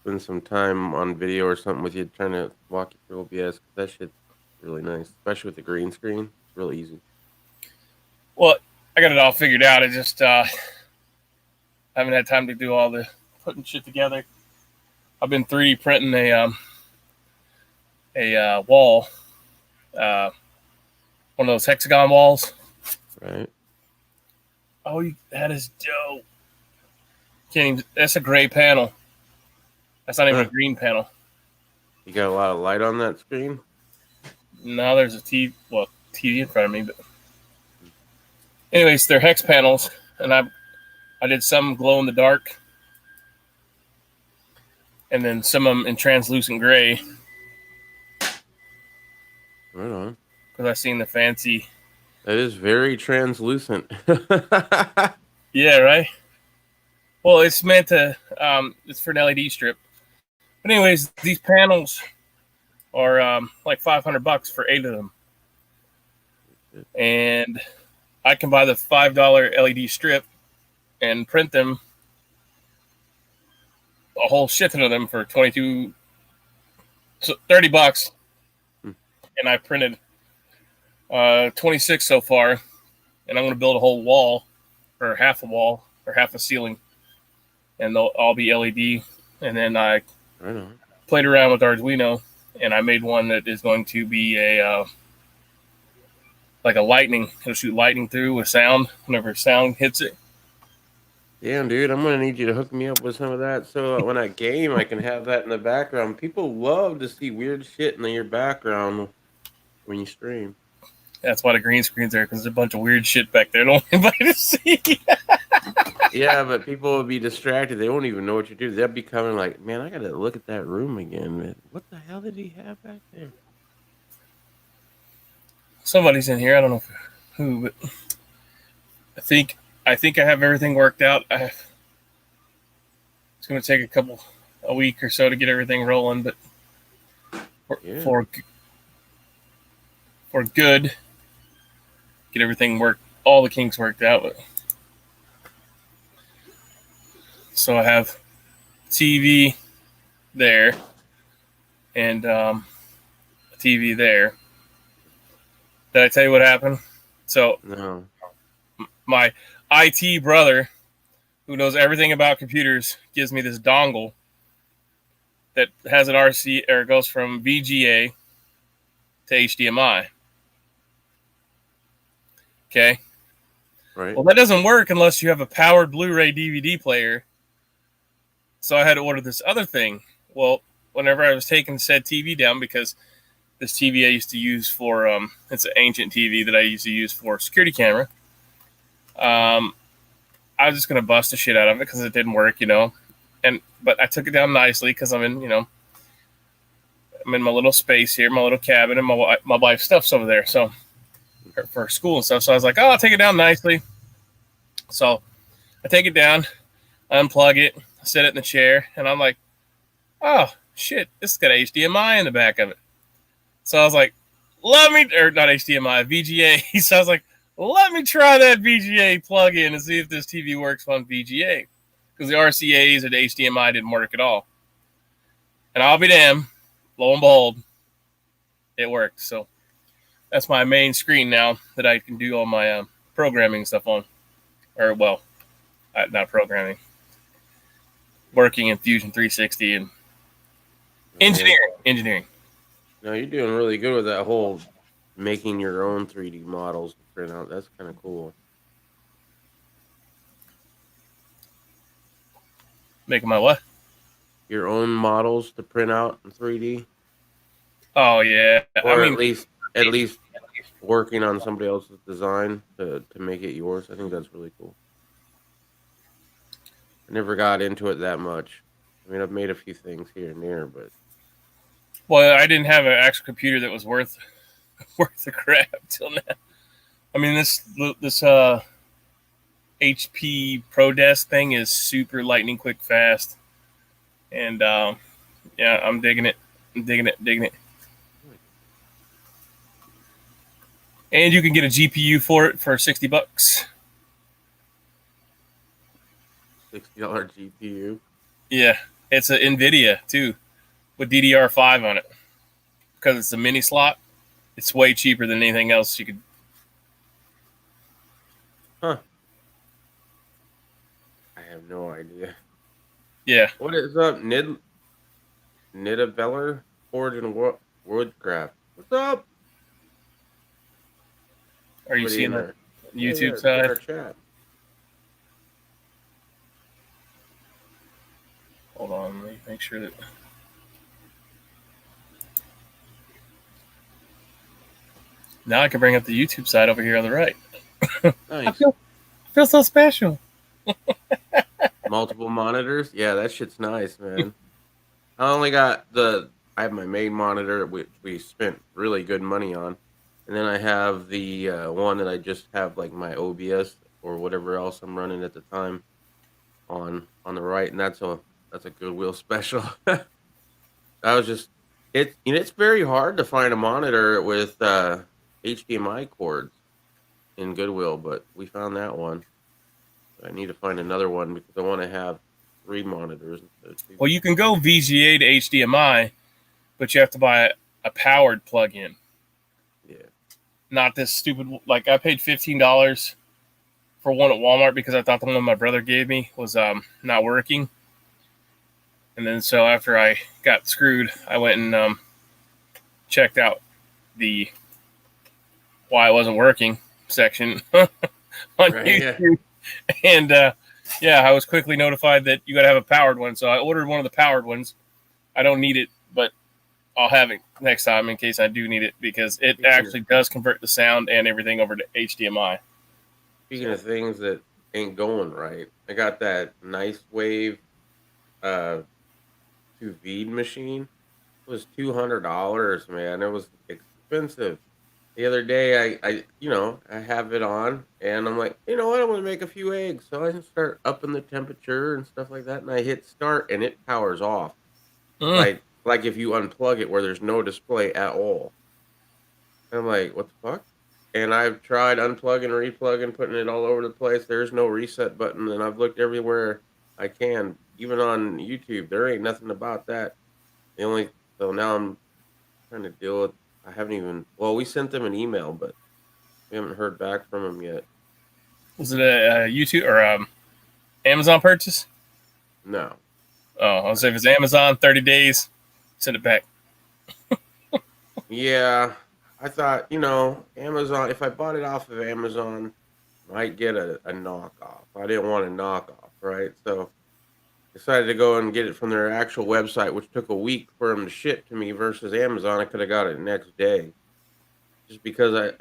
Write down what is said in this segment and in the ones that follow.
spend some time on video or something with you, trying to walk you through OBS. 'Cause that shit's really nice, especially with the green screen. It's real easy. Well, I got it all figured out. I just haven't had time to do all the putting shit together. I've been 3D printing a wall, one of those hexagon walls. Right. Oh, that is dope. Can't even, that's a gray panel. That's not even a green panel. You got a lot of light on that screen? No, there's a TV in front of me. But anyways, they're hex panels, and I did some glow in the dark, and then some of them in translucent gray. Right on. Because I seen the fancy. That is very translucent. Yeah, right. Well, it's meant to. It's for an LED strip. But anyways, these panels are like $500 for 8 of them, and I can buy the $5 LED strip and print them, a whole shit ton of them for $30, and I printed 26 so far, and I'm going to build a whole wall, or half a wall, or half a ceiling, and they'll all be LED. And then I played around with Arduino, and I made one that is going to be a like a lightning. It'll shoot lightning through with sound whenever sound hits it. Damn, dude, I'm gonna need you to hook me up with some of that, so when I game, I can have that in the background. People love to see weird shit in your background when you stream. That's why the green screen's there, because there's a bunch of weird shit back there. Don't anybody to see. Yeah, but people will be distracted. They won't even know what you do. They'll be coming like, man, I gotta look at that room again, man. What the hell did he have back there? Somebody's in here. I don't know who, but I think I have everything worked out. It's going to take a week or so to get everything rolling, but for good, get everything all the kinks worked out. But so I have TV there and a TV there. Did I tell you what happened? So no. My IT brother, who knows everything about computers, gives me this dongle that has an RC, or it goes from VGA to HDMI. Okay. Right. Well, that doesn't work unless you have a powered Blu-ray DVD player. So I had to order this other thing. Well, whenever I was taking said TV down, because this TV I used to use for, it's an ancient TV that I used to use for security camera. I was just gonna bust the shit out of it because it didn't work, but I took it down nicely because I'm in my little space here, my little cabin, and my wife's stuff's over there, so for school and stuff. So I was like, oh, I'll take it down nicely. So I take it down, unplug it, set it in the chair, and I'm like, oh shit, this has got HDMI in the back of it. So I was like, not HDMI, VGA. So I was like, let me try that VGA plug-in and see if this TV works on VGA. Because the RCAs and HDMI didn't work at all. And I'll be damned, lo and behold, it worked. So that's my main screen now that I can do all my programming stuff on. Or, well, not programming. Working in Fusion 360 and engineering. No, you're doing really good with that whole making your own 3D models to print out. That's kind of cool. Making my what? Your own models to print out in 3D. Oh yeah, or at least working on somebody else's design to make it yours. I think that's really cool. I never got into it that much. I mean, I've made a few things here and there, but well, I didn't have an actual computer that was worth the crap till now. I mean, this HP Pro Desk thing is super lightning quick fast, and yeah, I'm digging it. And you can get a GPU for it for $60. $60 GPU. Yeah, It's an NVIDIA too, with DDR5 on it because it's a mini slot. It's way cheaper than anything else you could. Huh. I have no idea. Yeah. What is up, Nidabeller Forge and Woodcraft? What's up? Are you Somebody seeing in the there. Yeah, YouTube yeah, in side? our chat. Hold on, let me make sure that. Now I can bring up the YouTube side over here on the right. Nice. I feel so special. Multiple monitors. Yeah, that shit's nice, man. I only got I have my main monitor, which we spent really good money on, and then I have the one that I just have like my OBS or whatever else I'm running at the time on the right, and that's a Goodwill special. I was just it's very hard to find a monitor with HDMI cords in Goodwill, but we found that one. I need to find another one because I want to have 3 monitors instead of 2. Well, you can go VGA to HDMI, but you have to buy a powered plug-in. Yeah. Not this stupid. Like I paid $15 for one at Walmart because I thought the one my brother gave me was not working. And then so after I got screwed, I went and checked out the why it wasn't working section on YouTube. Yeah. And yeah, I was quickly notified that you got to have a powered one. So I ordered one of the powered ones. I don't need it, but I'll have it next time in case I do need it because it actually does convert the sound and everything over to HDMI. Speaking of things that ain't going right, I got that Nice Wave sous vide machine. It was $200, man. It was expensive. The other day, I have it on, and I'm like, you know what? I'm gonna make a few eggs, so I can start upping the temperature and stuff like that. And I hit start, and it powers off, like if you unplug it, where there's no display at all. And I'm like, what the fuck? And I've tried unplugging, replugging, putting it all over the place. There's no reset button, and I've looked everywhere I can, even on YouTube. There ain't nothing about that. The only so now I'm trying to deal with. I haven't even. Well, we sent them an email, but we haven't heard back from them yet. Was it a YouTube or Amazon purchase? No. Oh, I was say if it's Amazon, 30 days, send it back. Yeah, I thought Amazon. If I bought it off of Amazon, I might get a knockoff. I didn't want a knockoff, right? So decided to go and get it from their actual website, which took a week for them to ship to me versus Amazon. I could have got it next day, just because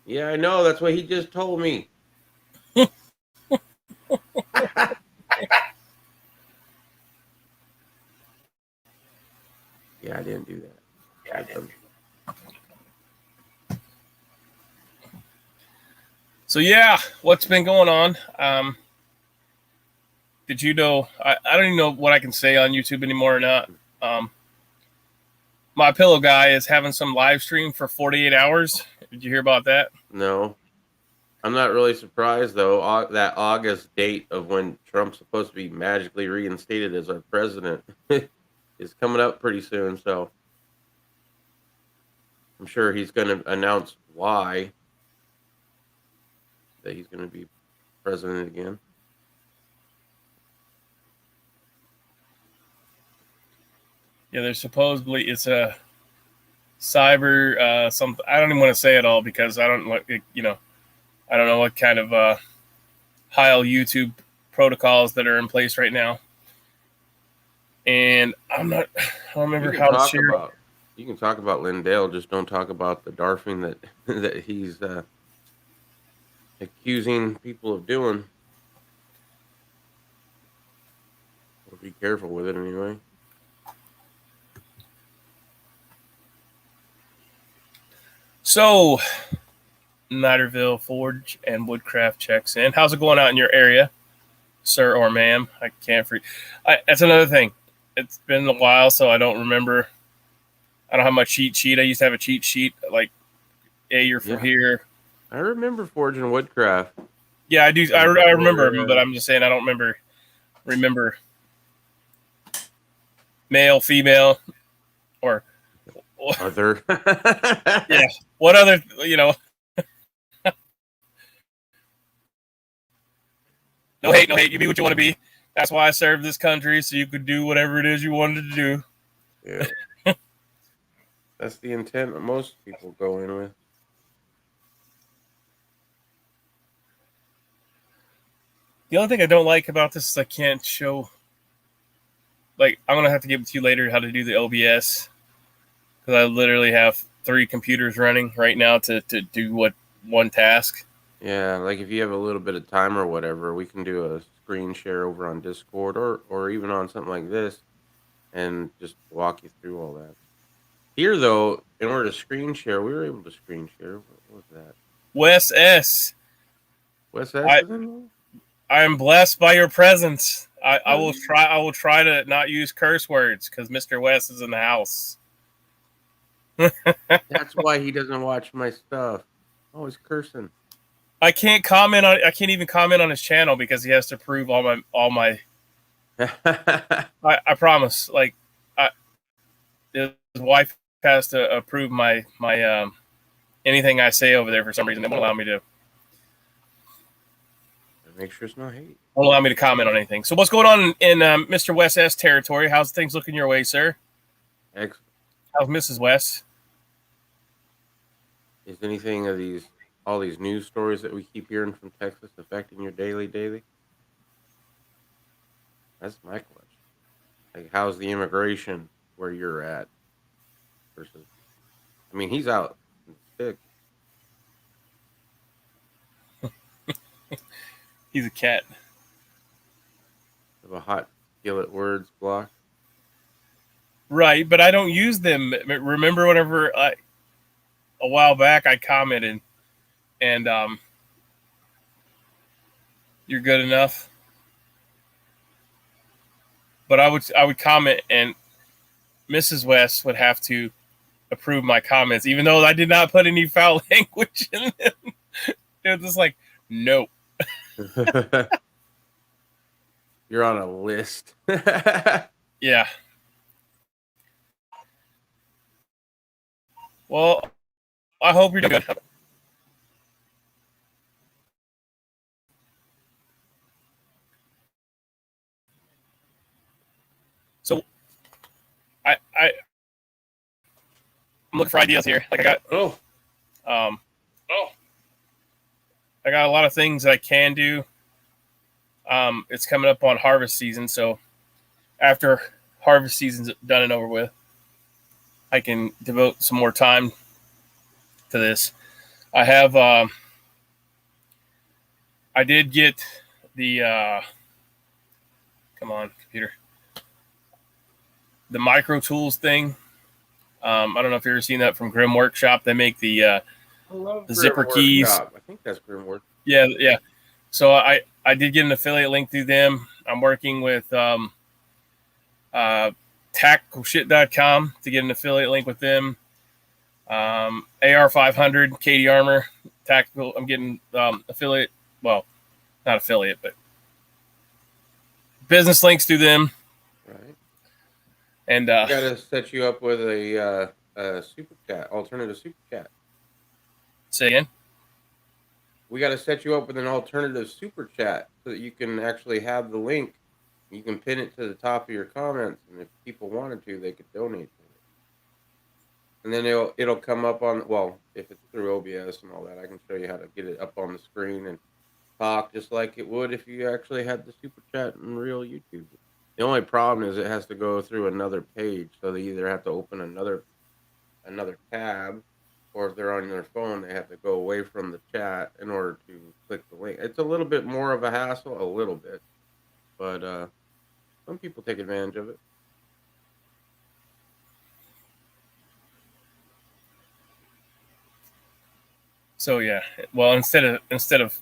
Yeah, I know. That's what he just told me. Yeah, I didn't do that. So yeah, what's been going on? Did you know? I don't even know what I can say on YouTube anymore or not. My pillow guy is having some live stream for 48 hours. Did you hear about that? No, I'm not really surprised though. That August date of when Trump's supposed to be magically reinstated as our president is coming up pretty soon. So I'm sure he's going to announce why that he's going to be president again. Yeah, there's supposedly it's a cyber something. I don't even want to say it all because I don't I don't know what kind of Heil YouTube protocols that are in place right now, and I don't remember how to share. You can talk about Lindale, just don't talk about the darfing that that he's accusing people of doing. Or be careful with it anyway. So, Henryville Forge and Woodcraft checks in. How's it going out in your area, sir or ma'am? I can't that's another thing. It's been a while, so I don't remember. I don't have my cheat sheet. I used to have a cheat sheet like, hey, you're from here. I remember Forge and Woodcraft. Yeah, I do. I remember them, but I'm just saying I don't remember remember male, female, or other. yeah, what other, no hate, no hate. You be what you want to be. That's why I served this country, so you could do whatever it is you wanted to do. Yeah. That's the intent that most people go in with. The only thing I don't like about this is I can't show. Like, I'm going to have to give it to you later how to do the OBS. Because I literally have 3 computers running right now to do one task. Yeah, like if you have a little bit of time or whatever, we can do a screen share over on Discord or even on something like this and just walk you through all that. Here, though, in order to screen share, we were able to screen share. What was that? Wes S. Wes S. is in there? I am blessed by your presence. I will try to not use curse words because Mr. West is in the house. That's why he doesn't watch my stuff. Oh, he's cursing. I can't even comment on his channel because he has to approve all my. I promise. Like, his wife has to approve my anything I say over there for some reason. They won't allow me to. Make sure it's not hate. Won't allow me to comment on anything. So what's going on in Mr. West S territory? How's things looking your way, sir? Excellent. How's Mrs. West? Is anything of all these news stories that we keep hearing from Texas affecting your daily? That's my question. Like, how's the immigration where you're at versus? I mean, he's out in the sticks. He's a cat. Have a hot skillet words block. Right, but I don't use them. Remember whenever a while back I commented and you're good enough. But I would comment and Mrs. West would have to approve my comments, even though I did not put any foul language in them. It was just like, no. You're on a list. Yeah. Well, I hope you're doing good. So, I'm looking for ideas here. Like I got I got a lot of things that I can do. It's coming up on harvest season, so after harvest season's done and over with, I can devote some more time to this. I have I did get the come on, computer. The micro tools thing. I don't know if you've ever seen that from Grim Workshop. They make the zipper keys. I think that's Grim Workshop. Yeah. So I did get an affiliate link through them. I'm working with tacticalshit.com to get an affiliate link with them. AR500, Katie Armor, tactical. I'm getting affiliate. Well, not affiliate, but business links through them. Right. And got to set you up with a super chat, alternative super chat. Say again. We got to set you up with an alternative super chat so that you can actually have the link. You can pin it to the top of your comments, and if people wanted to, they could donate to it. And then it'll come up on, well, if it's through OBS and all that, I can show you how to get it up on the screen and talk just like it would if you actually had the super chat in real YouTube. The only problem is it has to go through another page, so they either have to open another tab, or if they're on their phone, they have to go away from the chat in order to click the link. It's a little bit more of a hassle, a little bit, but some people take advantage of it. So yeah, well, instead of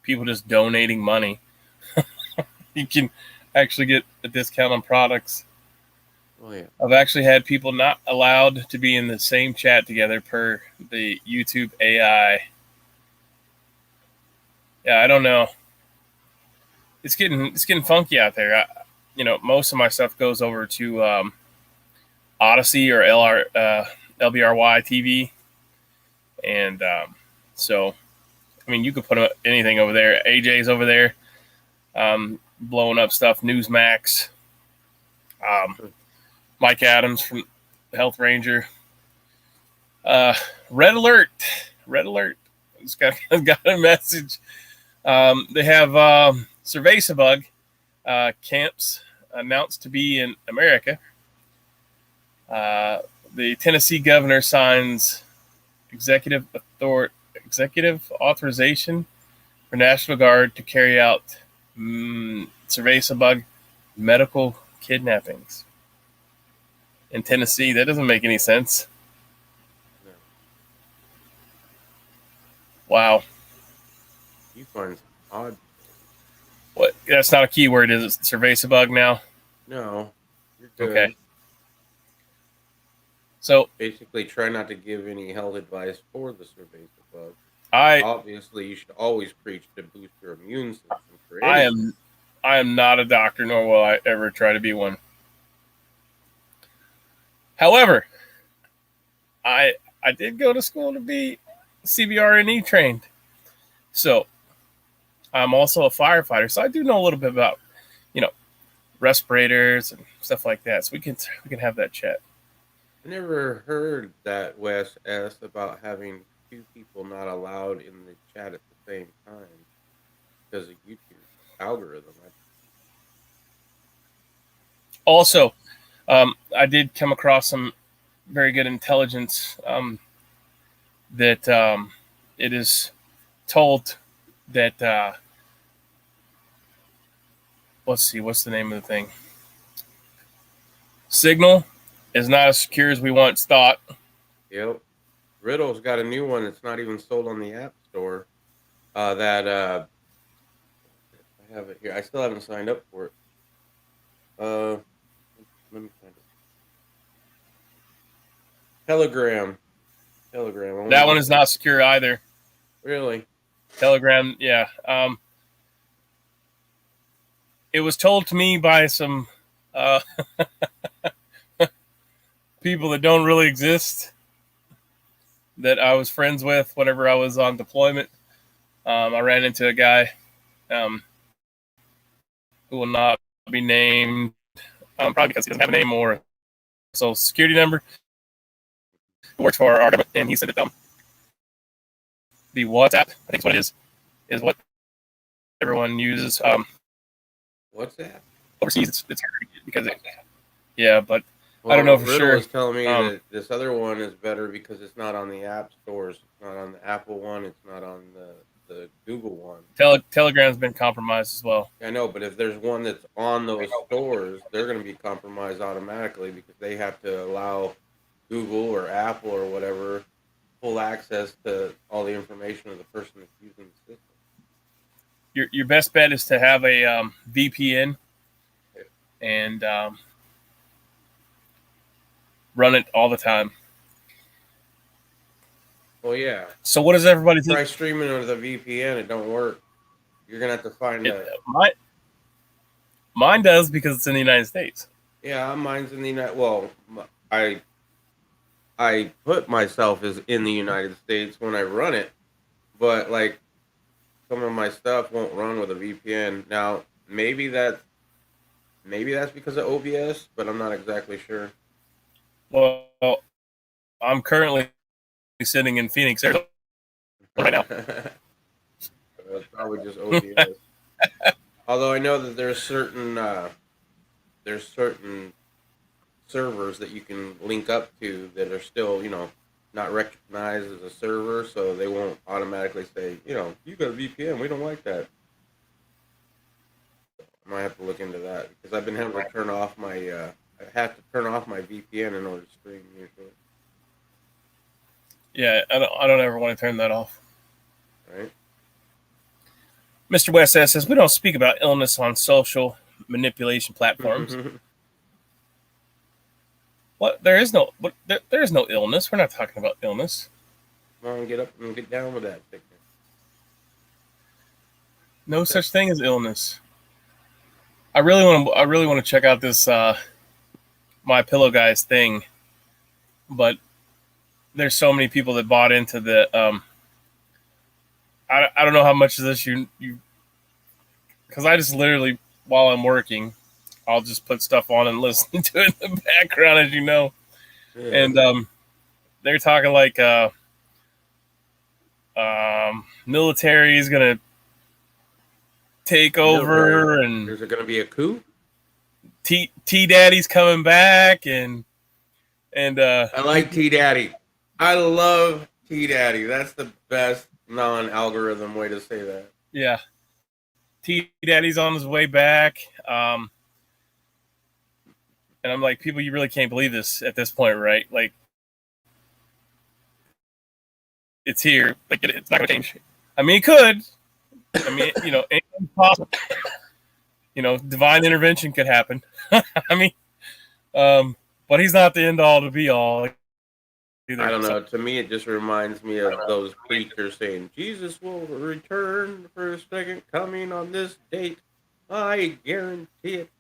people just donating money, you can actually get a discount on products. Oh yeah. I've actually had people not allowed to be in the same chat together per the YouTube AI. Yeah, I don't know. it's getting funky out there. Most of my stuff goes over to Odyssey or LBRY TV, and so I mean, you could put anything over there. AJ's over there, blowing up stuff. Newsmax, Mike Adams from Health Ranger, Red Alert. It's got a message. They have cerveza camps announced to be in America. The Tennessee governor signs executive authorization for National Guard to carry out cerveza medical kidnappings in Tennessee. That doesn't make any sense. No. Wow. You find odd. What? That's not a keyword, is it? Cerveza now? No. You're good. Okay. So basically, try not to give any health advice for the cerveza bug. Obviously, you should always preach to boost your immune system. I am not a doctor, nor will I ever try to be one. However, I did go to school to be CBRNE trained, so I'm also a firefighter. So I do know a little bit about, respirators and stuff like that. So we can have that chat. I never heard that, Wes S., about having two people not allowed in the chat at the same time because of YouTube algorithm. Also, I did come across some very good intelligence that it is told that let's see, what's the name of the thing? Signal is not as secure as we once thought. Yep. Riddle's got a new one that's not even sold on the App Store. I have it here. I still haven't signed up for it. Let me find it. Telegram. That one is not secure either. Really? Telegram, yeah. It was told to me by some people that don't really exist, that I was friends with whenever I was on deployment. I ran into a guy who will not be named, probably because he doesn't have a name or a social security number. He works for our government, and he said that the WhatsApp, I think is what it is what everyone uses. WhatsApp? Overseas, it's hard because but I don't know for Riddle sure. was telling me that this other one is better because it's not on the app stores. It's not on the Apple one. It's not on the Google one. Telegram's been compromised as well. I know, but if there's one that's on those stores, they're going to be compromised automatically because they have to allow Google or Apple or whatever full access to all the information of the person that's using the system. Your best bet is to have a VPN and run it all the time. Well, yeah. So what does everybody think? Try streaming with a VPN. It don't work. You're going to have to find Mine does because it's in the United States. Yeah, mine's in the United... Well, I put myself as in the United States when I run it, but like some of my stuff won't run with a VPN. Now, maybe that's because of OBS, but I'm not exactly sure. Well, I'm currently sitting in Phoenix, Arizona right now. It's probably just OBS. Although I know that there's certain servers that you can link up to that are still, not recognized as a server, so they won't automatically say, you got a VPN. We don't like that. I might have to look into that because I've been having to turn off my. I have to turn off my VPN in order to stream usually. Yeah, I don't ever want to turn that off. Right. Mr. West says we don't speak about illness on social manipulation platforms. What? There is no illness. We're not talking about illness. Come on, get up and get down with that. No such thing as illness. really want to check out this My Pillow Guys thing, but there's so many people that bought into the. I don't know how much of this you because I just literally while I'm working, I'll just put stuff on and listen to it in the background, as you know. Yeah. And they're talking like military is gonna take over, and is it going to be a coup? T Daddy's coming back, and I like T Daddy. I love T Daddy. That's the best non-algorithm way to say that. yeah, T Daddy's on his way back. And I'm like, people, you really can't believe this at this point, right? Like, it's here. Like, it's not going to change. I mean, it could. I mean, anything's possible. Divine intervention could happen. I mean, but he's not the end all to be all. Either. I don't know. To me, it just reminds me of those preachers saying, Jesus will return for a second coming on this date. I guarantee it.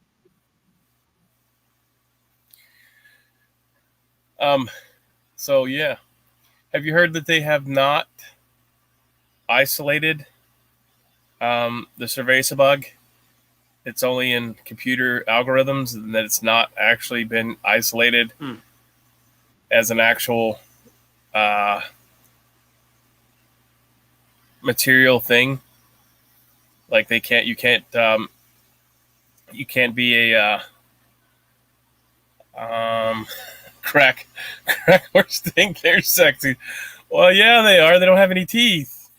So, yeah. Have you heard that they have not isolated the cerveza bug? It's only in computer algorithms, and that it's not actually been isolated as an actual material thing. Like you can't be a crack horse think they're sexy. Well, yeah, they are. They don't have any teeth.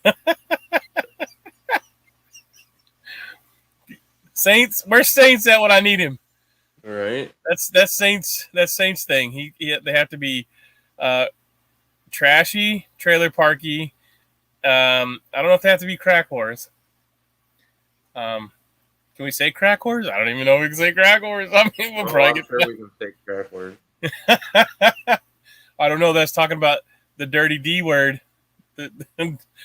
Saints, where's Saints at when I need him? All right. That's Saints thing. They have to be trashy, trailer parky. I don't know if they have to be crack whores. Can we say crack whores? I don't even know if we can say crack whores. I mean, we'll probably sure we can say crack whores. I don't know. That's talking about the dirty D word.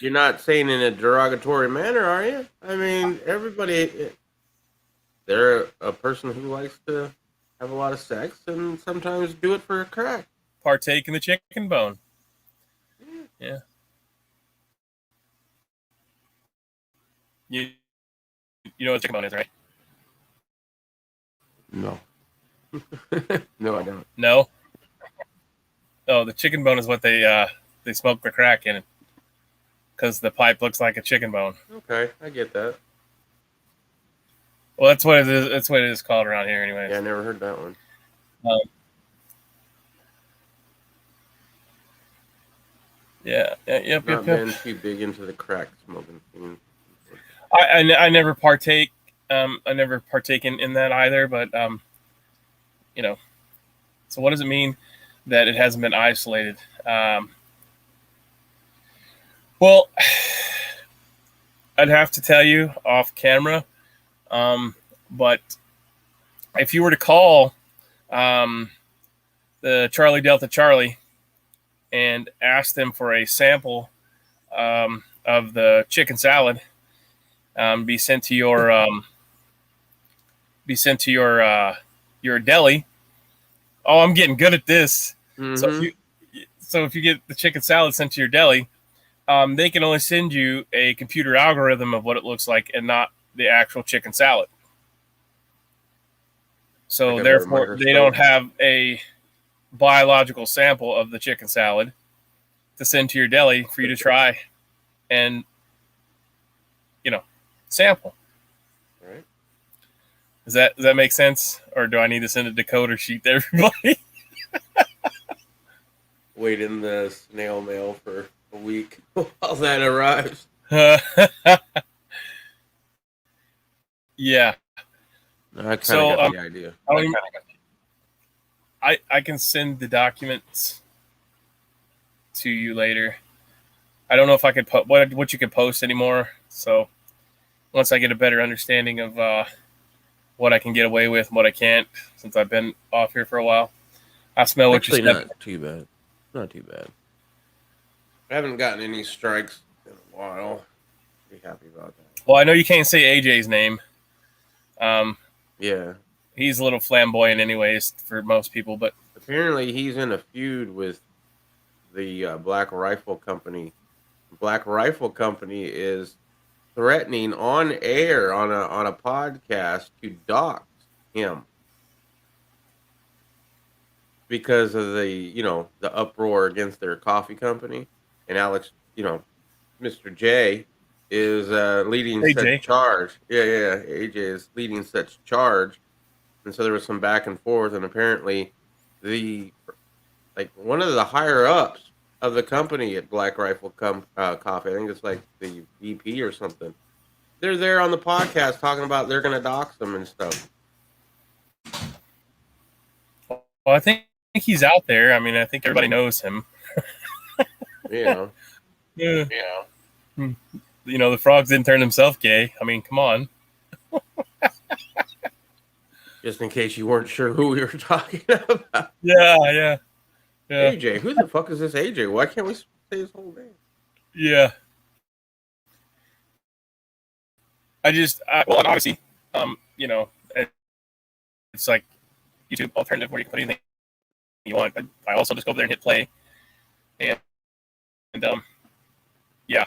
You're not saying in a derogatory manner, are you? I mean, everybody. They're a person who likes to have a lot of sex and sometimes do it for a crack. Partake in the chicken bone. Yeah. You know what chicken bone is, right? No. No, I don't. No? Oh, the chicken bone is what they smoke the crack in, because the pipe looks like a chicken bone. Okay, I get that. Well, that's what it is. That's what it is called around here, anyway. Yeah, I never heard that one. Yep. Been too big into the crack smoking scene. I never partake. I never partake in that either. But so what does it mean that it hasn't been isolated? Well, I'd have to tell you off camera. But if you were to call the Charlie Delta Charlie and ask them for a sample of the chicken salad, be sent to your deli. Oh, I'm getting good at this. Mm-hmm. So if you get the chicken salad sent to your deli, they can only send you a computer algorithm of what it looks like and not the actual chicken salad. So therefore, they don't have a biological sample of the chicken salad to send to your deli for you to try and, sample. Right. Does that make sense? Or do I need to send a decoder sheet to everybody? Wait in the snail mail for a week while that arrives. Yeah. I kind of got the idea. I can send the documents to you later. I don't know if I could put what you can post anymore. So once I get a better understanding of what I can get away with and what I can't, since I've been off here for a while, I smell what you said. Not too bad. Not too bad. I haven't gotten any strikes in a while. Be happy about that. Well, I know you can't say AJ's name. Yeah. He's a little flamboyant, anyways, for most people. But Apparently, he's in a feud with the Black Rifle Company. Black Rifle Company is threatening on air on a podcast to dox him because of the uproar against their coffee company. And Alex, Mr. J is leading such AJ, charge. Yeah, yeah, AJ is leading such charge. And so there was some back and forth, and apparently the one of the higher ups of the company at Black Rifle Coffee, I think it's like the VP or something. They're there on the podcast talking about they're going to dox them and stuff. well, I think he's out there. I mean, I think everybody knows him. Yeah. Yeah. The frogs didn't turn himself gay. I mean, come on. Just in case you weren't sure who we were talking about. Yeah. AJ, who the fuck is this AJ? Why can't we say his whole name? Yeah. Well, obviously, it's like YouTube alternative where you can put anything you want. But I also just go over there and hit play, and yeah,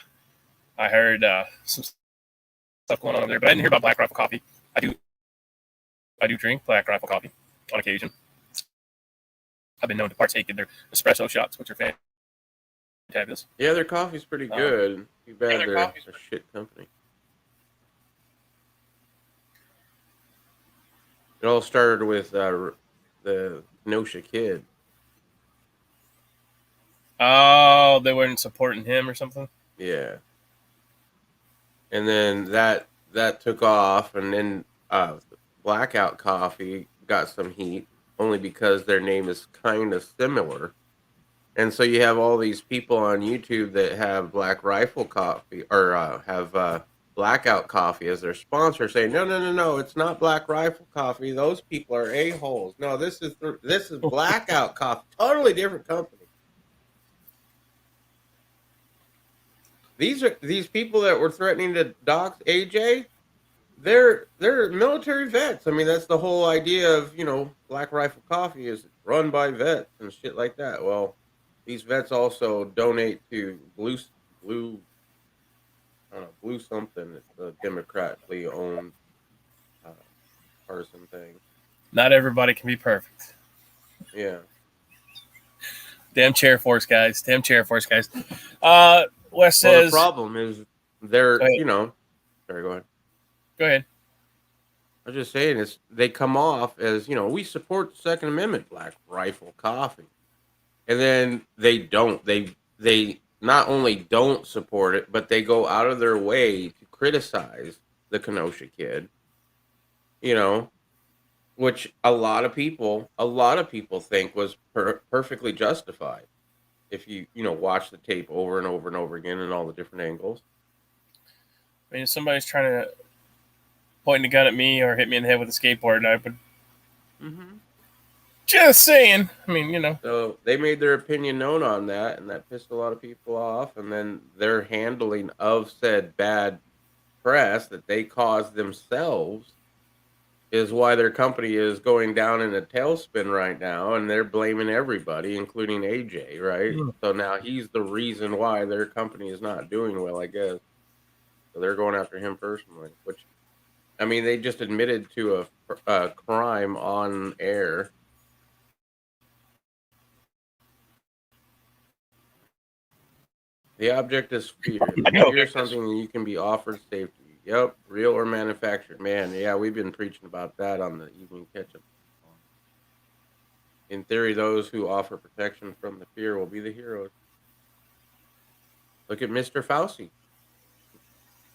I heard some stuff going on over there, but I didn't hear about Black Rifle Coffee. I do drink Black Rifle Coffee on occasion. I've been known to partake in their espresso shots, which are fantabulous. Yeah, their coffee's pretty good. Too bad they're a shit company. It all started with the Kenosha Kid. Oh, they weren't supporting him or something? Yeah. And then that took off, and then Blackout Coffee got some heat, only because their name is kind of similar. And so you have all these people on YouTube that have Black Rifle Coffee, or have Blackout Coffee as their sponsor, saying, no, it's not Black Rifle Coffee. Those people are a-holes. No, this is Blackout Coffee. Totally different company. These people that were threatening to dox AJ, they're military vets. I mean, that's the whole idea of, Black Rifle Coffee is run by vets and shit like that. Well, these vets also donate to Blue something. It's a democratically owned person thing. Not everybody can be perfect. Yeah. Damn chair force guys. Wes says. Well, the problem is they're, sorry, go ahead. Go ahead. I was just saying, they come off as, we support the Second Amendment, Black Rifle Coffee. And then they don't. They not only don't support it, but they go out of their way to criticize the Kenosha Kid, which a lot of people think was perfectly justified. If you watch the tape over and over and over again in all the different angles. I mean, if somebody's trying to point a gun at me or hit me in the head with a skateboard, I would. Mm-hmm. Just saying. I mean, So they made their opinion known on that, and that pissed a lot of people off. And then their handling of said bad press that they caused themselves is why their company is going down in a tailspin right now, and they're blaming everybody, including AJ, right? Mm. So now he's the reason why their company is not doing well, I guess. So they're going after him personally, which, I mean, they just admitted to a crime on air. The object is fear. Fear is something that you can be offered safety. Yep, real or manufactured. Man, yeah, we've been preaching about that on the evening catch-up. In theory, those who offer protection from the fear will be the heroes. Look at Mr. Fauci.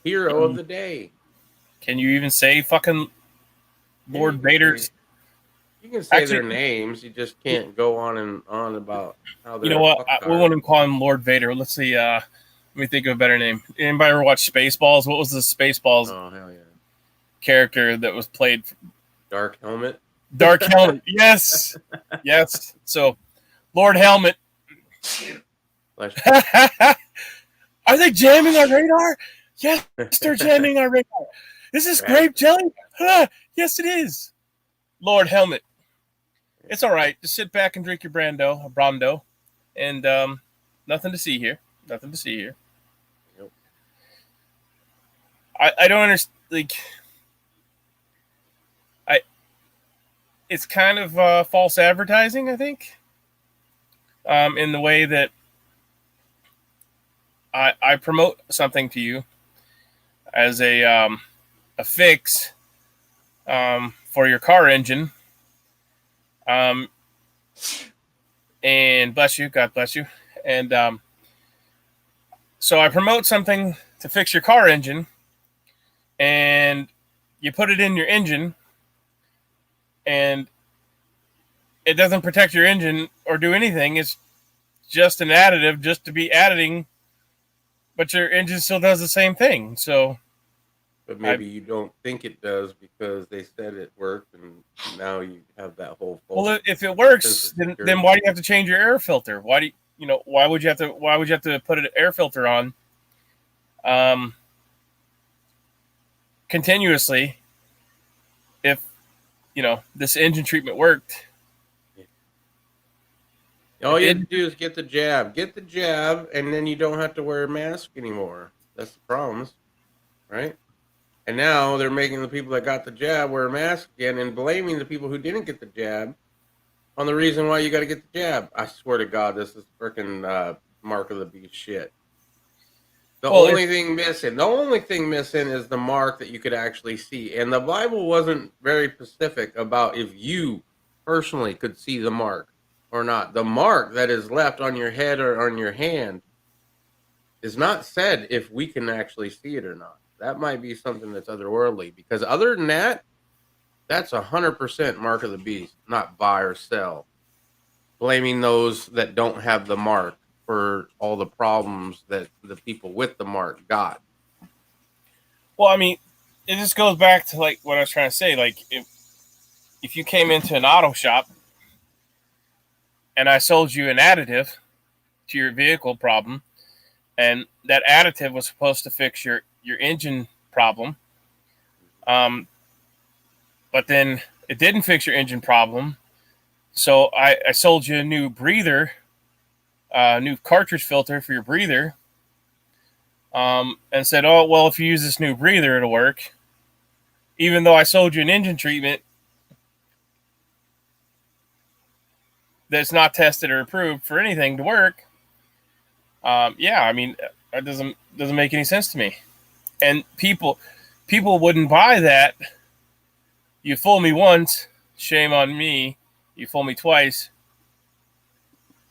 Hero of the day. Can you even say fucking Lord Vader's? You can say their names. You just can't go on and on about how they're... You know what? We won't even call him Lord Vader. Let's see. Let me think of a better name. Anybody ever watch Spaceballs? What was the Spaceballs character that was played? Dark Helmet. Dark Helmet. Yes. Yes. So, Lord Helmet. Are they jamming our radar? Yes, they're jamming our radar. This is grape jelly? Yes, it is. Lord Helmet. It's all right. Just sit back and drink your Brando, and nothing to see here. Nothing to see here. Yep. I don't understand. Like, it's kind of false advertising, I think, in the way that I promote something to you as a fix for your car engine. And bless you, God bless you. And so I promote something to fix your car engine, and you put it in your engine, and it doesn't protect your engine or do anything. It's just an additive just to be adding, but your engine still does the same thing. So, but maybe you don't think it does because they said it worked, and now you have that whole. Well, if it works, then why do you have to change your air filter? Why do you why would you have to put an air filter on continuously if this engine treatment worked? All you have to do is get the jab, and then you don't have to wear a mask anymore. That's the problem, right? And now they're making the people that got the jab wear a mask again and blaming the people who didn't get the jab on the reason why you got to get the jab. I swear to God, this is freaking mark of the beast shit. The only thing missing is the mark that you could actually see. And the Bible wasn't very specific about if you personally could see the mark or not. The mark that is left on your head or on your hand is not said if we can actually see it or not. That might be something that's otherworldly, because other than that, that's 100% mark of the beast, not buy or sell. Blaming those that don't have the mark for all the problems that the people with the mark got. Well, I mean, it just goes back to like what I was trying to say. Like, if you came into an auto shop and I sold you an additive to your vehicle problem, and that additive was supposed to fix your engine problem, but then it didn't fix your engine problem, so I sold you a new breather, new cartridge filter for your breather, and said, oh, well, if you use this new breather, it'll work. Even though I sold you an engine treatment that's not tested or approved for anything to work. Yeah, I mean, that doesn't make any sense to me. And people wouldn't buy that. You fool me once, shame on me. You fool me twice,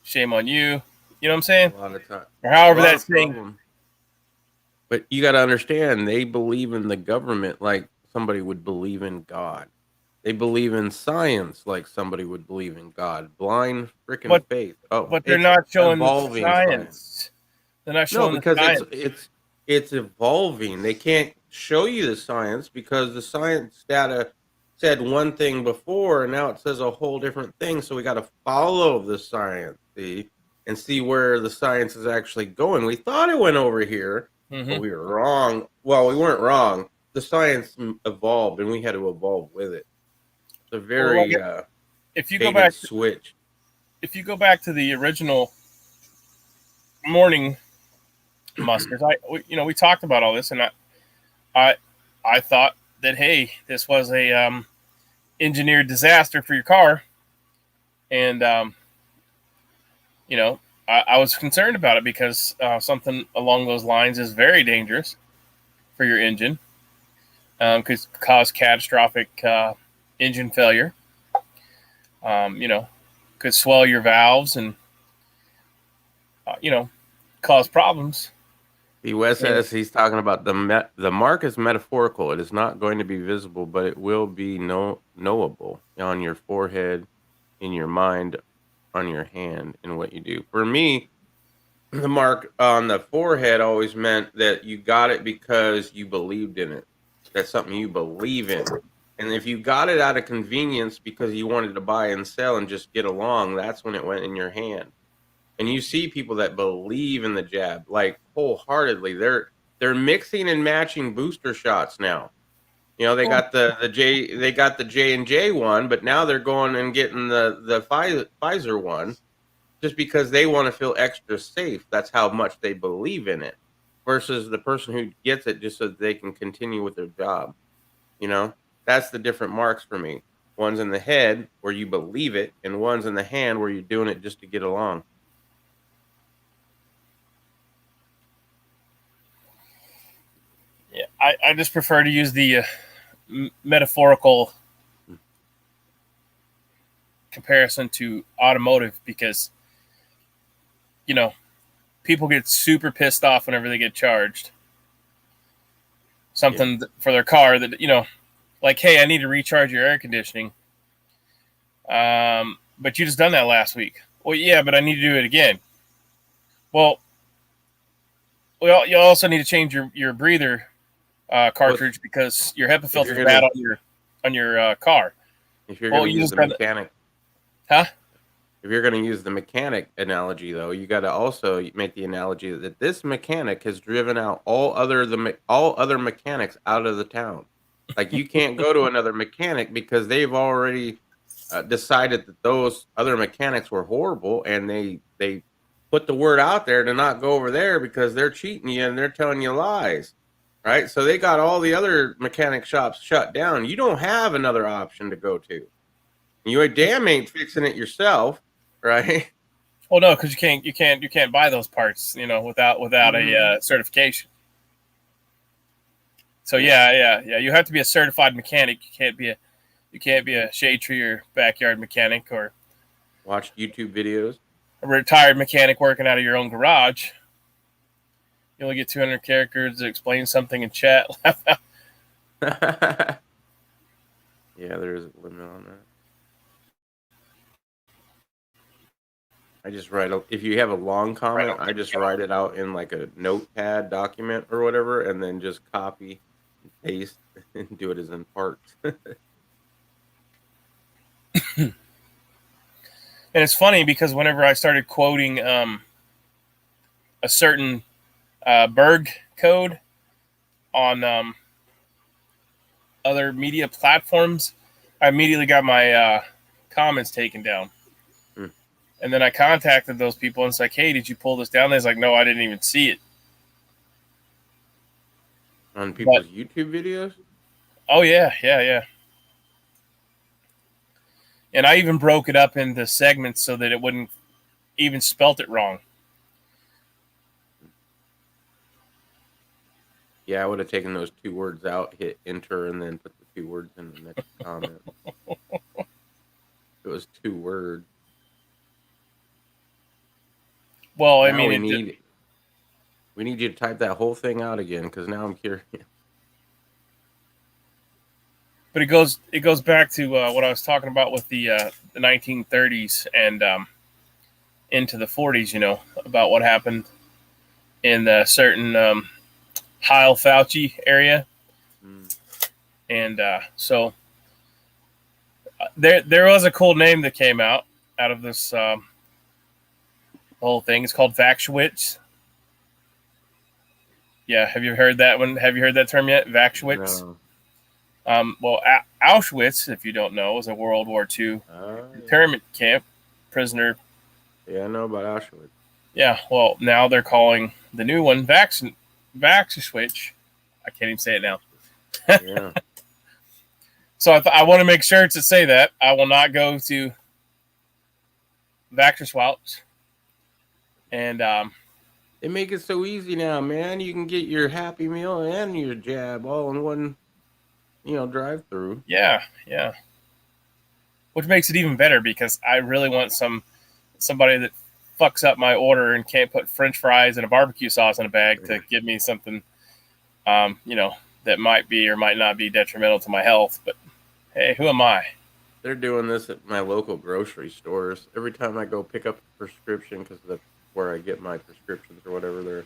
shame on you. You know what I'm saying? A lot of time. Or however that's saying. But you got to understand, they believe in the government like somebody would believe in God. They believe in science like somebody would believe in God. Blind freaking faith. Oh, but they're not showing the science. They're not showing because the science. it's evolving. They can't show you the science because the science data said one thing before, and now it says a whole different thing. So we got to follow the science, and see where the science is actually going. We thought it went over here, but we were wrong. Well, we weren't wrong. The science evolved, and we had to evolve with it. It's a very if you go back switch. If you go back to the original morning musters, we talked about all this, and I thought that, hey, this was a engineered disaster for your car, and I was concerned about it because something along those lines is very dangerous for your engine. Could cause catastrophic engine failure. Could swell your valves and cause problems. Wes says he's talking about the mark is metaphorical. It is not going to be visible, but it will be knowable on your forehead, in your mind, on your hand, in what you do. For me, the mark on the forehead always meant that you got it because you believed in it. That's something you believe in. And if you got it out of convenience because you wanted to buy and sell and just get along, that's when it went in your hand. And you see people that believe in the jab, like wholeheartedly. They're mixing and matching booster shots now. You know, they got the J&J one, but now they're going and getting the Pfizer one just because they want to feel extra safe. That's how much they believe in it versus the person who gets it just so that they can continue with their job. You know, that's the different marks for me. One's in the head where you believe it, and one's in the hand where you're doing it just to get along. Yeah, I just prefer to use the metaphorical Mm. comparison to automotive because, you know, people get super pissed off whenever they get charged Yeah. something for their car that, you know, like, hey, I need to recharge your air conditioning. But you just done that last week. Well, yeah, but I need to do it again. Well, you also need to change your breather cartridge because your HEPA If filter you're is bad gonna on your car. if you're Well, gonna you use just the done it, mechanic, huh? if you're gonna use the mechanic analogy though, you got to also make the analogy that this mechanic has driven out all other mechanics out of the town. Like you can't go to another mechanic because they've already decided that those other mechanics were horrible, and they put the word out there to not go over there because they're cheating you and they're telling you lies, right? So they got all the other mechanic shops shut down. You don't have another option to go to. You damn ain't fixing it yourself, right? Well, no, because you can't buy those parts, you know, without a Mhm. certification. So Yeah. yeah. You have to be a certified mechanic. You can't be a shade tree or backyard mechanic or Watched YouTube videos. a retired mechanic working out of your own garage. You only get 200 characters to explain something in chat. Yeah, there is a limit on that. I just if you have a long comment, I just write it out in like a notepad document or whatever, and then just copy and paste and do it as in parts. And it's funny because whenever I started quoting a certain Berg code on other media platforms, I immediately got my comments taken down. Hmm. And then I contacted those people and it's like, hey, did you pull this down? They're like, no, I didn't even see it. On But people's YouTube videos? oh yeah. And I even broke it up into segments so that it wouldn't even spelt it wrong. Yeah, I would have taken those two words out, hit enter, and then put the two words in the next comment. It was two words. Well, I Now mean, we need you to type that whole thing out again because now I'm curious. but it goes back to what I was talking about with the 1930s and into the 40s. You know, about what happened in a certain Heil Fauci area, Mm. and so there was a cool name that came out of this whole thing. It's called Vaxwitz. Yeah, have you heard that one? Have you heard that term yet? Vaxwitz. No. Well, Auschwitz, if you don't know, was a World War II Yeah. internment camp prisoner. Yeah, I know about Auschwitz. Yeah, well, now they're calling the new one Vaxwitch. I can't even say it now. Yeah. So I want to make sure to say that I will not go to Vaxxerswouch. And They make it so easy now, man. You can get your Happy Meal and your jab all in one, drive through. yeah, which makes it even better because I really want somebody that fucks up my order and can't put French fries and a barbecue sauce in a bag to give me something, that might be or might not be detrimental to my health. But hey, who am I? They're doing this at my local grocery stores. Every time I go pick up a prescription, because that's where I get my prescriptions or whatever,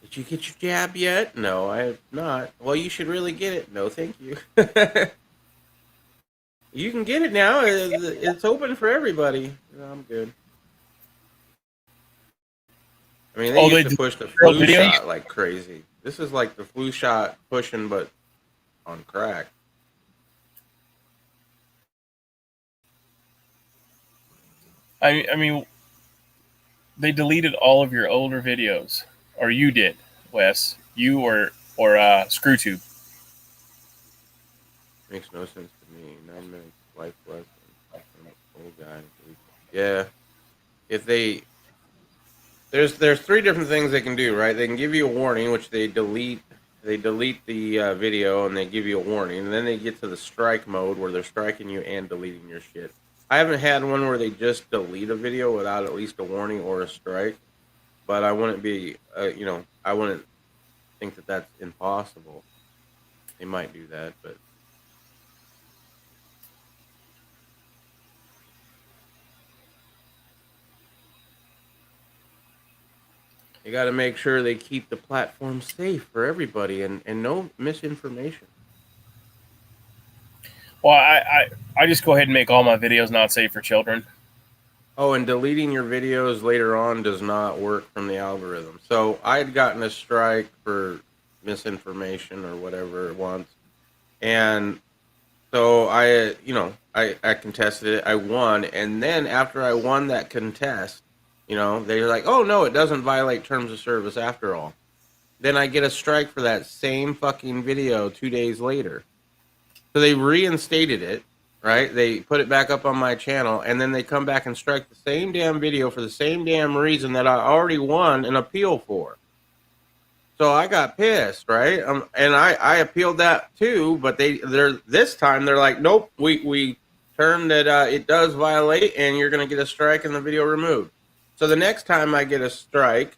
did you get your jab yet? No, I have not. Well, you should really get it. No, thank you. You can get it now. It's open for everybody. No, I'm good. I mean, they Oh, used they to do push the flu videos. shot like crazy. This is like the flu shot pushing, but on crack. I mean, they deleted all of your older videos, or you did, Wes. You or ScrewTube. Makes no sense to me. 9 minutes life lesson. Old guy. Yeah. If there's three different things they can do, right? They can give you a warning, which they delete. They delete the video and they give you a warning, and then they get to the strike mode where they're striking you and deleting your shit. I haven't had one where they just delete a video without at least a warning or a strike, but I wouldn't be, I wouldn't think that that's impossible. They might do that, but you got to make sure they keep the platform safe for everybody and no misinformation. Well, I just go ahead and make all my videos not safe for children. Oh, and deleting your videos later on does not work from the algorithm. So I had gotten a strike for misinformation or whatever once, and so I contested it. I won, and then after I won that contest, they're like, "Oh no, it doesn't violate terms of service after all." Then I get a strike for that same fucking video 2 days later. So they reinstated it, right? They put it back up on my channel, and then they come back and strike the same damn video for the same damn reason that I already won an appeal for. So I got pissed, right? And I appealed that too, but this time they're like, nope, we termed that it does violate, and you're gonna get a strike and the video removed. So the next time I get a strike,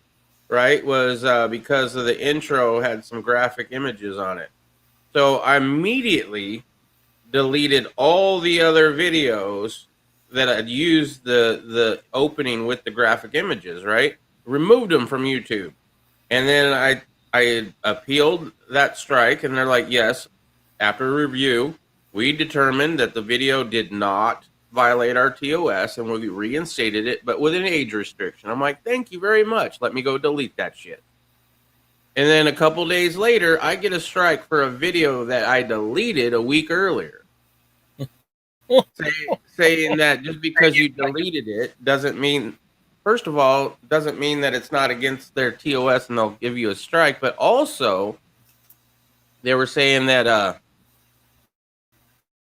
right, was because of the intro had some graphic images on it. So I immediately deleted all the other videos that I'd used the opening with the graphic images, right? Removed them from YouTube. And then I appealed that strike, and they're like, yes, after review, we determined that the video did not violate our TOS, and we reinstated it, but with an age restriction. I'm like, thank you very much. Let me go delete that shit. And then a couple days later, I get a strike for a video that I deleted a week earlier. Saying that just because you deleted it doesn't mean, first of all, doesn't mean that it's not against their TOS and they'll give you a strike. But also, they were saying that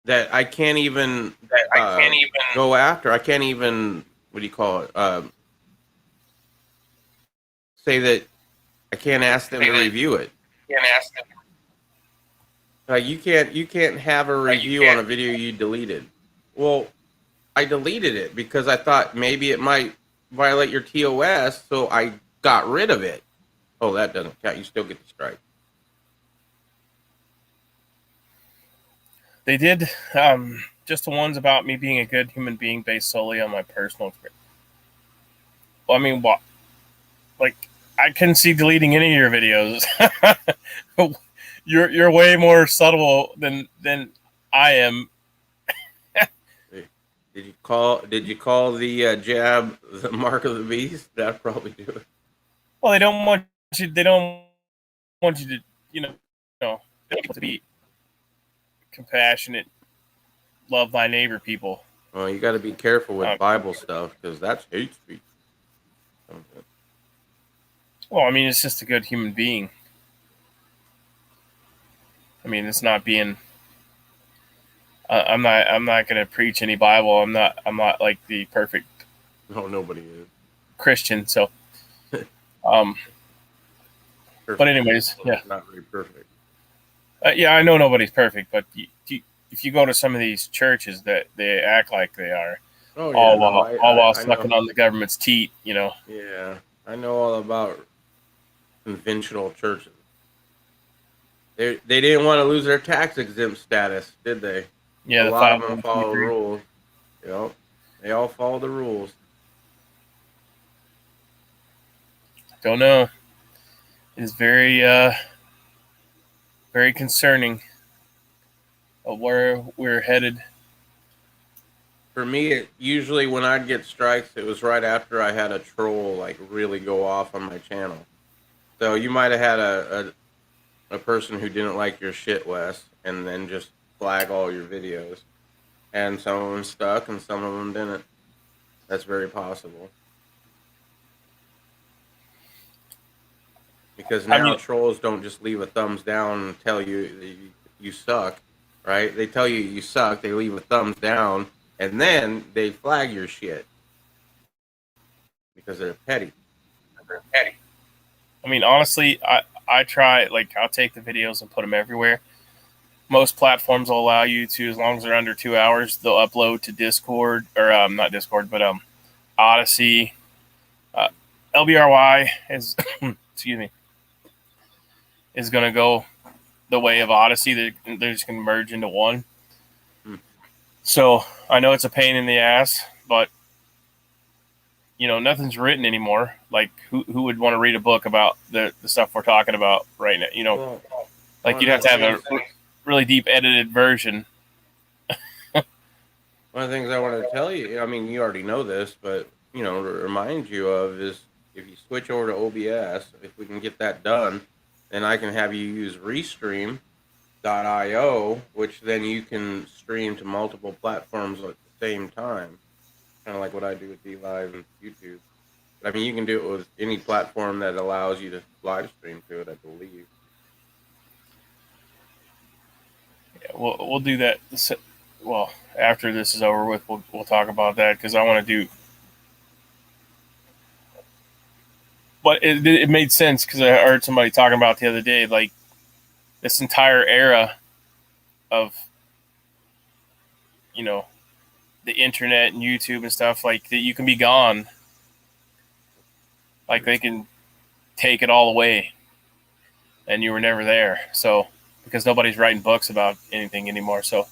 that I can't even go after. I can't even, what do you call it? Say that I can't ask them to review it. You can't have a review on a video you deleted. Well, I deleted it because I thought maybe it might violate your TOS, so I got rid of it. Oh, that doesn't count. You still get the strike. They did just the ones about me being a good human being based solely on my personal experience. Well, I mean, what? Like, I couldn't see deleting any of your videos. You're way more subtle than I am. Did you call the jab the mark of the beast? That'd probably do it. Well, they don't want you. They don't want you to, they want you to be compassionate, love thy neighbor people. Well, you got to be careful with Bible stuff because that's hate speech. Okay. Well, I mean, it's just a good human being. I mean, it's not being. I'm not going to preach any Bible. I'm not like the perfect. No, nobody is Christian. So, but anyways, yeah, not very perfect. Yeah, I know nobody's perfect, but if you go to some of these churches that they act like they are, all while sucking on the government's teat, Yeah, I know all about conventional churches. They didn't want to lose their tax exempt status, did they? Yeah, a lot of them follow the rules. Yep, they all follow the rules. Don't know. It is very very concerning of where we're headed. For me, usually when I'd get strikes, it was right after I had a troll like really go off on my channel. So you might have had a person who didn't like your shit, Wes, and then just flag all your videos. And some of them stuck and some of them didn't. That's very possible. Because now trolls don't just leave a thumbs down and tell you you suck, right? They tell you you suck, they leave a thumbs down, and then they flag your shit. Because they're petty. I mean, honestly, I try, like, I'll take the videos and put them everywhere. Most platforms will allow you to, as long as they're under 2 hours, they'll upload to Discord, or not Discord, but Odyssey. LBRY is, excuse me, is going to go the way of Odyssey. They're just going to merge into one. So I know it's a pain in the ass, but nothing's written anymore. Like, who would want to read a book about the stuff we're talking about right now? Well, like, you'd have to have a really deep edited version. One of the things I want to tell you, I mean, you already know this, but to remind you of is, if you switch over to OBS, if we can get that done, then I can have you use Restream.io, which then you can stream to multiple platforms at the same time, kind of like what I do with DLive and YouTube. But, I mean, you can do it with any platform that allows you to live stream to it, I believe. Yeah, we'll do that. Well, after this is over with, we'll talk about that, because I want to do. But it made sense, because I heard somebody talking about the other day, like, this entire era of the internet and YouTube and stuff, like, that you can be gone. Like, they can take it all away, and you were never there. So, because nobody's writing books about anything anymore. So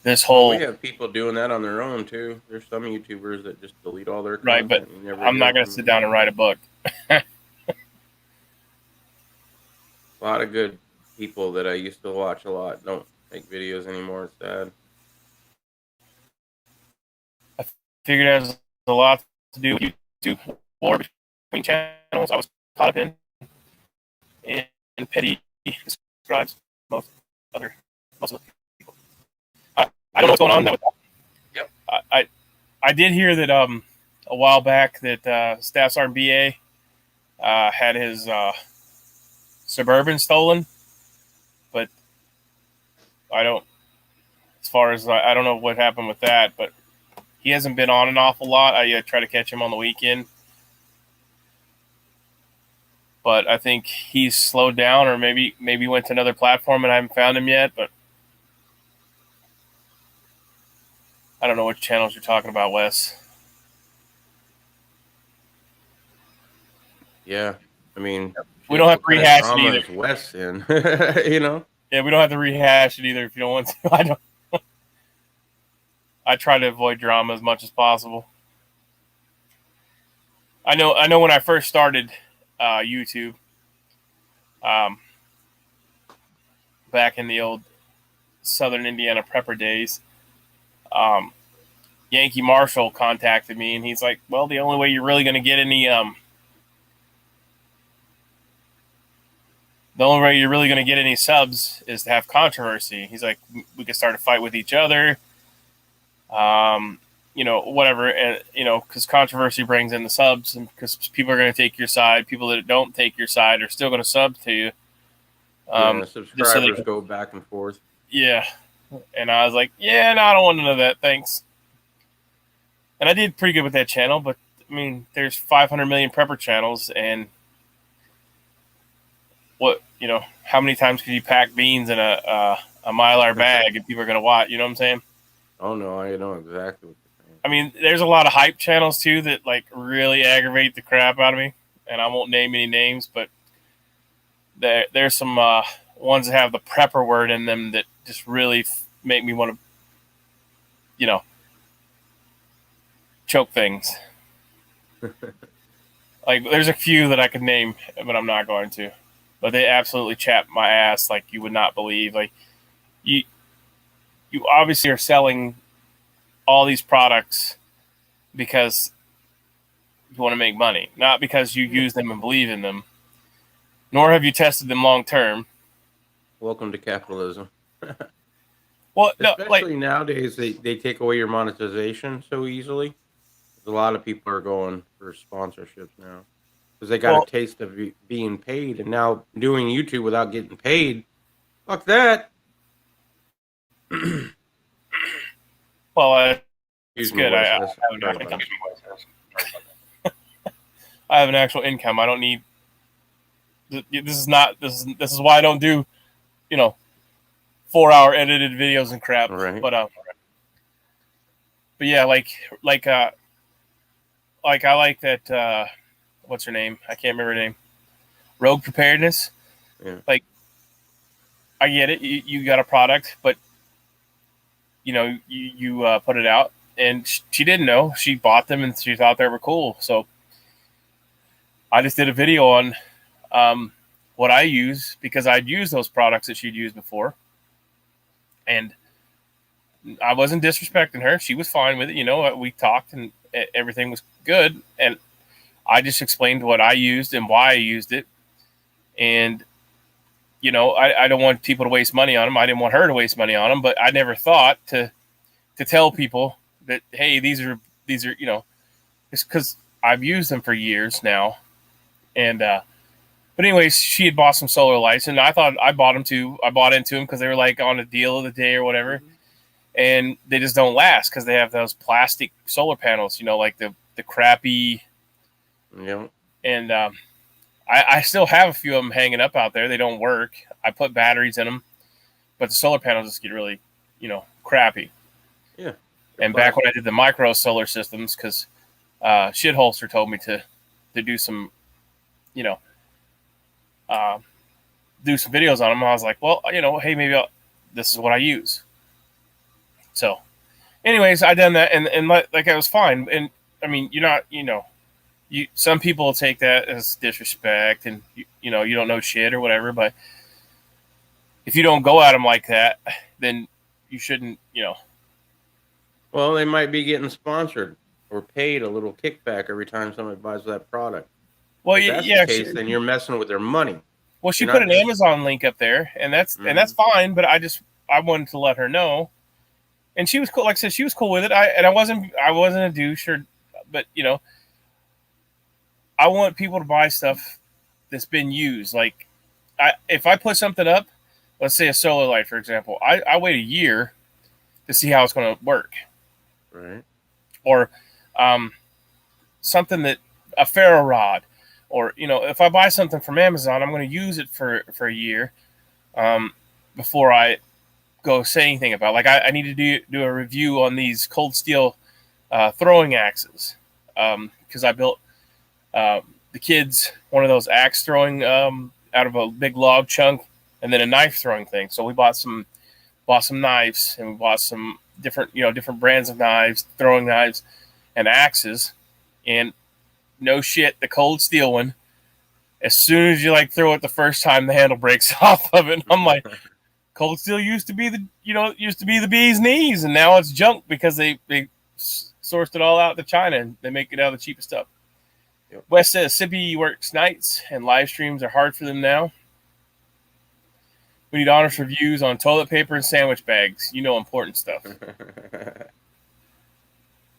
this whole... we have people doing that on their own too. There's some YouTubers that just delete all their content. Right, but I'm not going to sit down and write a book. A lot of good people that I used to watch a lot don't make videos anymore. It's sad. I figured it has a lot to do with YouTube war between channels I was caught up in, and petty describes most of the people. I don't know what's going on with that. Yep. I did hear that a while back that Staff Sergeant BA had his Suburban stolen, but I don't know what happened with that, but he hasn't been on an awful lot. I try to catch him on the weekend, but I think he's slowed down, or maybe went to another platform and I haven't found him yet. But I don't know which channels you're talking about, Wes. Yeah, I mean, we don't have to rehash it either. Wes in, Yeah, we don't have to rehash it either if you don't want to. I don't. I try to avoid drama as much as possible. I know when I first started YouTube, back in the old Southern Indiana prepper days, Yankee Marshall contacted me, and he's like, well, the only way you're really going to get any subs is to have controversy. He's like, we could start a fight with each other. Whatever, and because controversy brings in the subs, and because people are going to take your side. People that don't take your side are still going to sub to you. Subscribers so go back and forth. Yeah, and I was like, yeah, no, I don't want to know that. Thanks. And I did pretty good with that channel, but I mean, there's 500 million prepper channels, and how many times can you pack beans in a Mylar bag and people are going to watch? You know what I'm saying? Oh, no, I know exactly what you're saying. I mean, there's a lot of hype channels, too, that, like, really aggravate the crap out of me. And I won't name any names, but there's some ones that have the prepper word in them that just really make me want to, choke things. Like, there's a few that I could name, but I'm not going to. But they absolutely chap my ass like you would not believe. Like, you obviously are selling all these products because you want to make money, not because you use them and believe in them, nor have you tested them long term. Welcome to capitalism. Well, no, like, Especially nowadays, they take away your monetization so easily. 'Cause a lot of people are going for sponsorships now because they got a well, taste of being paid, and now doing YouTube without getting paid. Fuck that. it's Excuse me, good. voice. Sorry about that. I have an actual income. I don't need. This is not. This is why I don't do, you know, 4-hour edited videos and crap. All right. But yeah, like I like that. What's her name? I can't remember her name. Rogue Preparedness. Yeah. Like, I get it. You got a product, but you put it out, and she didn't know. She bought them, and she thought they were cool. So I just did a video on what I use because I'd used those products that she'd used before, and I wasn't disrespecting her. She was fine with it. We talked, and everything was good, and I just explained what I used and why I used it, and I don't want people to waste money on them. I didn't want her to waste money on them, but I never thought to tell people that, hey, these are it's because I've used them for years now, and but anyways, she had bought some solar lights, and I thought I bought them too. I bought into them because they were like on a deal of the day or whatever, and they just don't last because they have those plastic solar panels, like the crappy. Yeah. And I still have a few of them hanging up out there. They don't work. I put batteries in them, but the solar panels just get really, crappy. Yeah. And back when I did the micro solar systems, because Shitholster told me to do some, do some videos on them. I was like, well, hey, maybe this is what I use. So, anyways, I done that, and like I was fine. And I mean, you're not, some people will take that as disrespect, and you don't know shit or whatever. But if you don't go at them like that, then you shouldn't. Well, they might be getting sponsored or paid a little kickback every time somebody buys that product. Well, If that's the yeah. case, then you're messing with their money. Well, she You're put not an just Amazon link up there, and that's fine. But I wanted to let her know, and she was cool. Like I said, she was cool with it. I wasn't a douche, but I want people to buy stuff that's been used. Like, if I put something up, let's say a solar light, for example, I wait a year to see how it's going to work, right. or something that a ferro rod, or if I buy something from Amazon, I'm going to use it for a year before I go say anything about it. Like, I need to do a review on these cold steel throwing axes because I built the kids one of those axe throwing out of a big log chunk, and then a knife throwing thing. So we bought some knives, and we bought some different brands of knives, throwing knives, and axes. And no shit, the cold steel one, as soon as you throw it the first time, the handle breaks off of it. And I'm like, cold steel used to be the bee's knees, and now it's junk because they sourced it all out to China, and they make it out of the cheapest stuff. Yep. Wes says Sippy works nights and live streams are hard for them now. We need honest reviews on toilet paper and sandwich bags. Important stuff.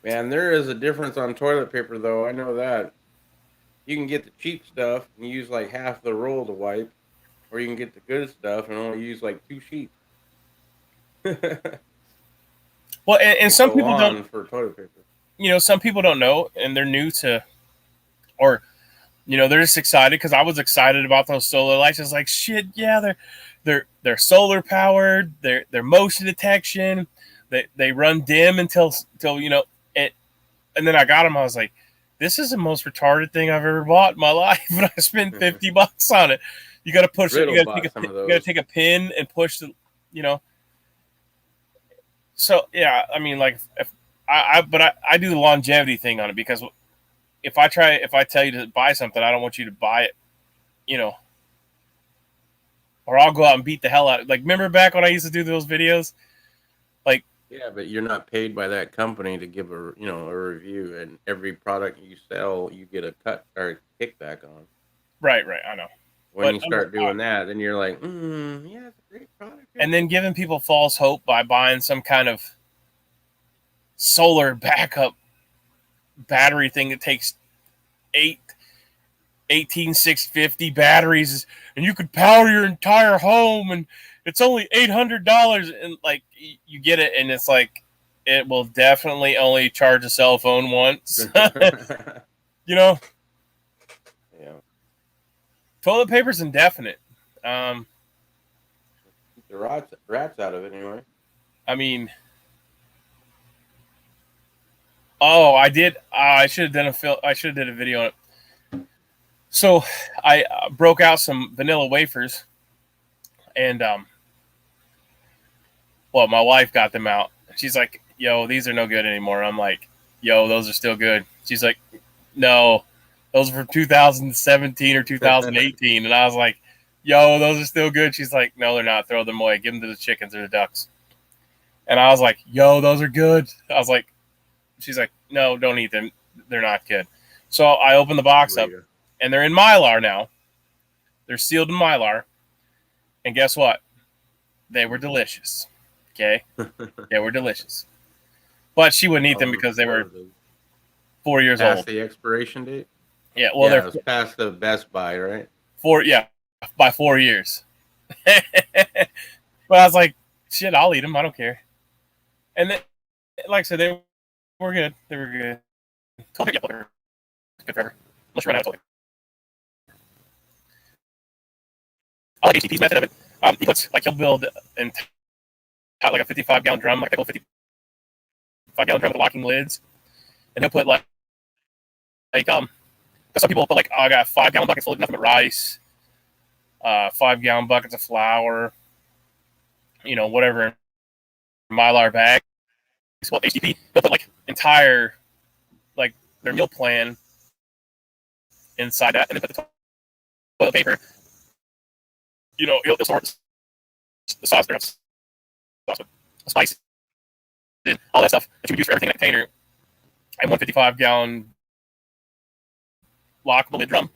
Man, there is a difference on toilet paper, though. I know that. You can get the cheap stuff and use like half the roll to wipe, or you can get the good stuff and only use like 2 sheets. Well, and some people don't. For toilet paper. Some people don't know, and they're new to, or they're just excited because I was excited about those solar lights. I was like, shit, yeah, they're solar powered. They're motion detection. They run dim until it, and then I got them. I was like, this is the most retarded thing I've ever bought in my life, and I spent $50 on it. You got to push it. You got to take a pin and push the, So yeah, I mean, like if I do the longevity thing on it because if I tell you to buy something, I don't want you to buy it, or I'll go out and beat the hell out of it. Like, remember back when I used to do those videos? Like, yeah, but you're not paid by that company to give a review, and every product you sell, you get a cut or a kickback on. Right, I know. when you start doing that, then you're like, yeah, it's a great product. And then giving people false hope by buying some kind of solar backup battery thing that takes 18650 batteries, and you could power your entire home, and it's only $800, and like you get it, and it's like it will definitely only charge a cell phone once. You know, yeah. Toilet paper's indefinite. Keep the rats out of it anyway. I mean, oh, I did. I should have done I should have did a video on it. So I broke out some vanilla wafers, and well, my wife got them out. She's like, "Yo, these are no good anymore." I'm like, "Yo, those are still good." She's like, "No, those are from 2017 or 2018," and I was like, "Yo, those are still good." She's like, "No, they're not. Throw them away. Give them to the chickens or the ducks." And I was like, "Yo, those are good." I was like, she's like, "No, don't eat them. They're not good." So I opened the box up, and they're in Mylar now. They're sealed in Mylar. And guess what? They were delicious. Okay? They were delicious. But she wouldn't eat them because they were 4 years old. Past the expiration date? Yeah, well, they're past the Best Buy, right? By 4 years. But I was like, shit, I'll eat them. I don't care. And then, like I said, they were good. They were good. Good forever. Unless you run out of toilet. I like HTP's method of it. He puts, like, he'll build and out like a 55-gallon drum, like a 55-gallon drum with locking lids, and he'll put like some people put like, oh, I got 5-gallon buckets full of nothing but rice, 5-gallon buckets of flour, you know, whatever Mylar bag. Well, HTP, they'll put like entire, like their meal plan inside that, and then put the toilet paper. You know, he'll store the sauce, spice, and all that stuff that you would use for everything in a container, and 155-gallon lockable lid drum.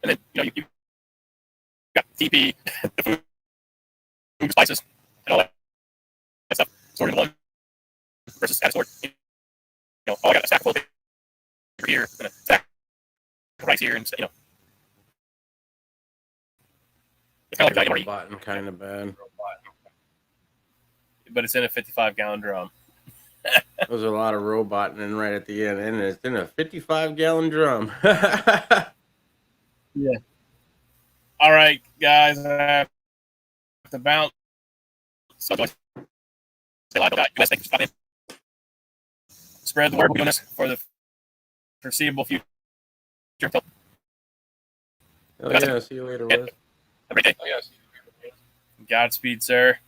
And then, you know, you got TP, the food, spices, and all that stuff stored in one versus out of stored. You know, oh, I got a stack of paper here, and a stack of rice here, and, you know. It's kind of like robot kind of bad. But it's in a 55-gallon drum. There's a lot of roboting in right at the end, and it's in a 55-gallon drum. Yeah. All right, guys, I have to bounce. So USDA, spread the word. We're doing this for the foreseeable future. Oh yeah, see you later, Wes. Have a great day. Oh, yes. Godspeed, sir.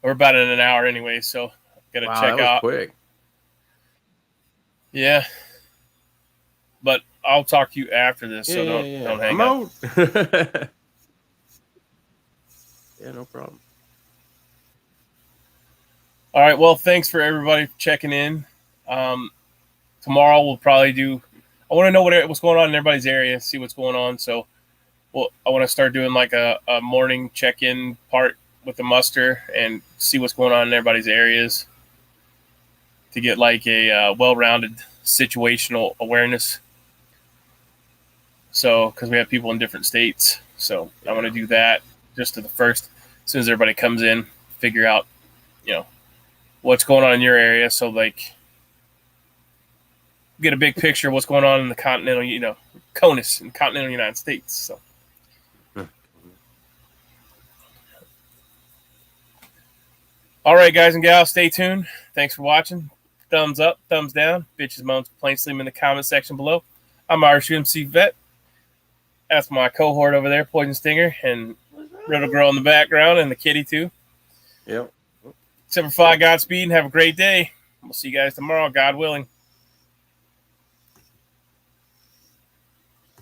We're about in an hour anyway, so gotta check out. Quick. Yeah, but I'll talk to you after this, so don't hang up. Yeah, no problem. All right, well, thanks for everybody checking in. Tomorrow we'll probably do. I want to know what's going on in everybody's area, see what's going on. So, I want to start doing like a morning check-in part with the muster and see what's going on in everybody's areas to get like a well-rounded situational awareness. So, because we have people in different states, so I want to do that just to the first. As soon as everybody comes in, figure out, you know, what's going on in your area. So, like, get a big picture of what's going on in the continental, you know, CONUS in the continental United States. So. All right, guys and gals, stay tuned. Thanks for watching. Thumbs up, thumbs down. Bitches, moans, complaints, leave them in the comment section below. I'm USMC Vet. That's my cohort over there, Poison Stinger, and Riddle Girl in the background, and the kitty, too. Yep. Except for Godspeed, and have a great day. We'll see you guys tomorrow, God willing.